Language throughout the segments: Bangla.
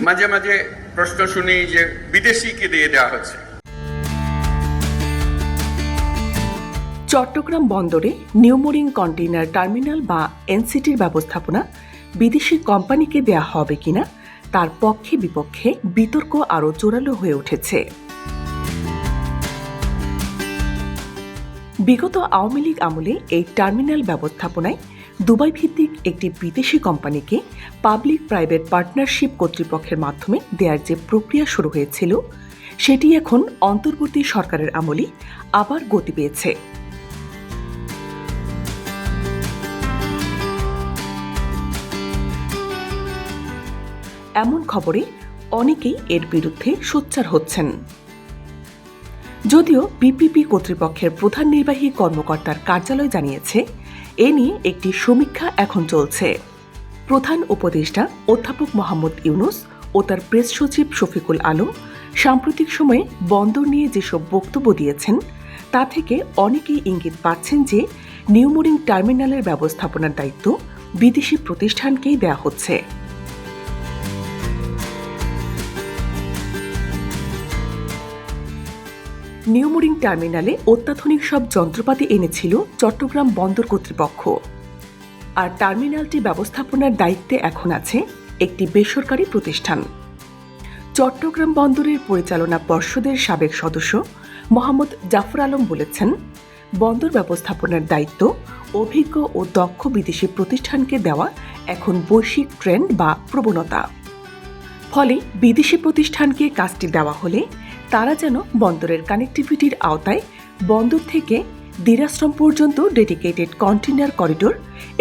মাঝে মাঝে প্রশ্ন শুনি যে বিদেশিকে দিয়ে দেওয়া হচ্ছে। চট্টগ্রাম বন্দরে নিউ মুরিং কন্টেইনার টার্মিনাল বা এনসিটির ব্যবস্থাপনা বিদেশি কোম্পানিকে দেয়া হবে কিনা তার পক্ষে বিপক্ষে বিতর্ক আরও জোরালো হয়ে উঠেছে। বিগত আওয়ামী লীগ আমলে এই টার্মিনাল ব্যবস্থাপনায় দুবাই ভিত্তিক একটি বিদেশি কোম্পানিকে পাবলিক প্রাইভেট পার্টনারশিপ কর্তৃপক্ষের মাধ্যমে দেওয়ার যে প্রক্রিয়া শুরু হয়েছিল সেটি এখন অন্তর্বর্তী সরকারের আমলে আবার গতি পেয়েছে। এমন খবরে অনেকেই এর বিরুদ্ধে সোচ্চার হচ্ছেন। যদিও বিপিপি কর্তৃপক্ষের প্রধান নির্বাহী কর্মকর্তার কার্যালয় জানিয়েছে এ নিয়ে একটি সমীক্ষা এখন চলছে। প্রধান উপদেষ্টা অধ্যাপক মোহাম্মদ ইউনুস ও তার প্রেস সচিব শফিকুল আলম সাম্প্রতিক সময়ে বন্দর নিয়ে যেসব বক্তব্য দিয়েছেন তা থেকে অনেকেই ইঙ্গিত পাচ্ছেন যে নিউ মুরিং টার্মিনালের ব্যবস্থাপনার দায়িত্ব বিদেশি প্রতিষ্ঠানকেই দেওয়া হচ্ছে। নিউ মুরিং টার্মিনালে অত্যাধুনিক সব যন্ত্রপাতি এনেছিল চট্টগ্রাম বন্দর কর্তৃপক্ষ, আর টার্মিনালটি ব্যবস্থাপনার দায়িত্বে এখন আছে একটি বেসরকারি প্রতিষ্ঠান। চট্টগ্রাম বন্দরের পরিচালনা পর্ষদের সাবেক সদস্য মোহাম্মদ জাফর আলম বলেছেন, বন্দর ব্যবস্থাপনার দায়িত্ব অভিজ্ঞ ও দক্ষ বিদেশি প্রতিষ্ঠানকে দেওয়া এখন বৈশ্বিক ট্রেন্ড বা প্রবণতা। ফলে বিদেশি প্রতিষ্ঠানকে কাজটি দেওয়া হলে তারা যেন বন্দরের কানেক্টিভিটির আওতায় বন্দর থেকে দিরাশ্রম পর্যন্ত ডেডিকেটেড কন্টেইনার করিডোর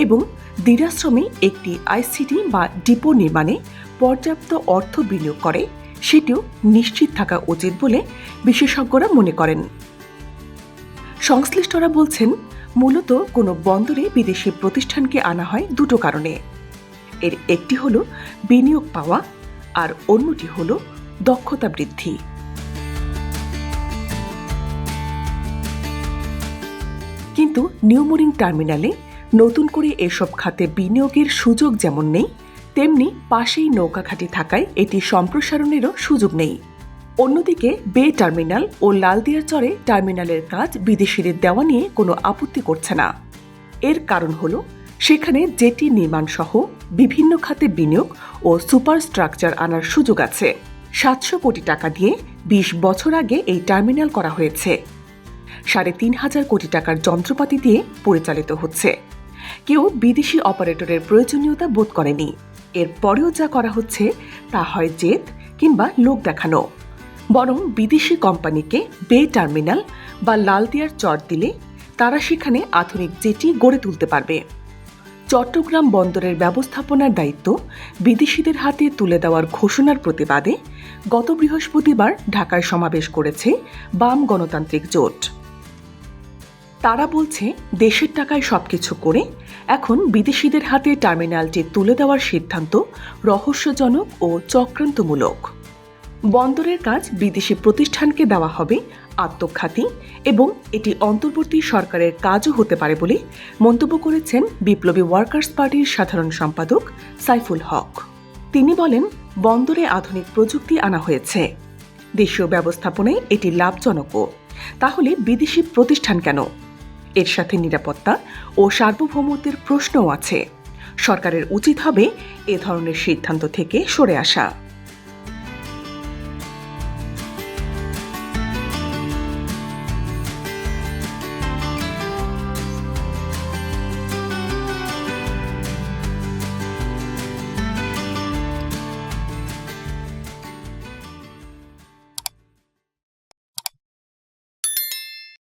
এবং দিরাশ্রমে একটি আইসিটি বা ডিপো নির্মাণে পর্যাপ্ত অর্থ বিনিয়োগ করে সেটিও নিশ্চিত থাকা উচিত বলে বিশেষজ্ঞরা মনে করেন। সংশ্লিষ্টরা বলছেন, মূলত কোনো বন্দরে বিদেশি প্রতিষ্ঠানকে আনা হয় দুটো কারণে। এর একটি হল বিনিয়োগ পাওয়া আর অন্যটি হল দক্ষতা বৃদ্ধি। কিন্তু নিউ মুরিং টার্মিনালে নতুন করে এসব খাতে বিনিয়োগের সুযোগ যেমন নেই, তেমনি পাশেই নৌকাঘাটি থাকায় এটি সম্প্রসারণেরও সুযোগ নেই। অন্যদিকে বে টার্মিনাল ও লালদিয়ার চরে টার্মিনালের কাজ বিদেশিদের দেওয়া নিয়ে কোনো আপত্তি করছে না। এর কারণ হল সেখানে জেটি নির্মাণ সহ বিভিন্ন খাতে বিনিয়োগ ও সুপার স্ট্রাকচার আনার সুযোগ আছে। 700 কোটি টাকা দিয়ে 20 বছর আগে এই টার্মিনাল করা হয়েছে। 3,500 কোটি টাকার যন্ত্রপাতি দিয়ে পরিচালিত হচ্ছে। কেউ বিদেশি অপারেটরের প্রয়োজনীয়তা বোধ করেনি। এর পরেও যা করা হচ্ছে তা হয় জেদ কিংবা লোক দেখানো। বরং বিদেশি কোম্পানিকে বে টার্মিনাল বা লালদিয়ার চর দিলে তারা সেখানে আধুনিক জেটি গড়ে তুলতে পারবে। চট্টগ্রাম বন্দরের ব্যবস্থাপনার দায়িত্ব বিদেশিদের হাতে তুলে দেওয়ার ঘোষণার প্রতিবাদে গত বৃহস্পতিবার ঢাকায় সমাবেশ করেছে বাম গণতান্ত্রিক জোট। তারা বলছে, দেশের টাকায় সবকিছু করে এখন বিদেশিদের হাতে টার্মিনালটি তুলে দেওয়ার সিদ্ধান্ত রহস্যজনক ও চক্রান্তমূলক। বন্দরের কাজ বিদেশি প্রতিষ্ঠানকে দেওয়া হবে আত্মঘাতী এবং এটি অন্তর্বর্তী সরকারের কাজও হতে পারে বলে মন্তব্য করেছেন বিপ্লবী ওয়ার্কার্স পার্টির সাধারণ সম্পাদক সাইফুল হক। তিনি বলেন, বন্দরে আধুনিক প্রযুক্তি আনা হয়েছে, দেশীয় ব্যবস্থাপনায় এটি লাভজনকও। তাহলে বিদেশি প্রতিষ্ঠান কেন? এর সাথে নিরাপত্তা ও সার্বভৌমত্বের প্রশ্নও আছে। সরকারের উচিত হবে এ ধরনের সিদ্ধান্ত থেকে সরে আসা।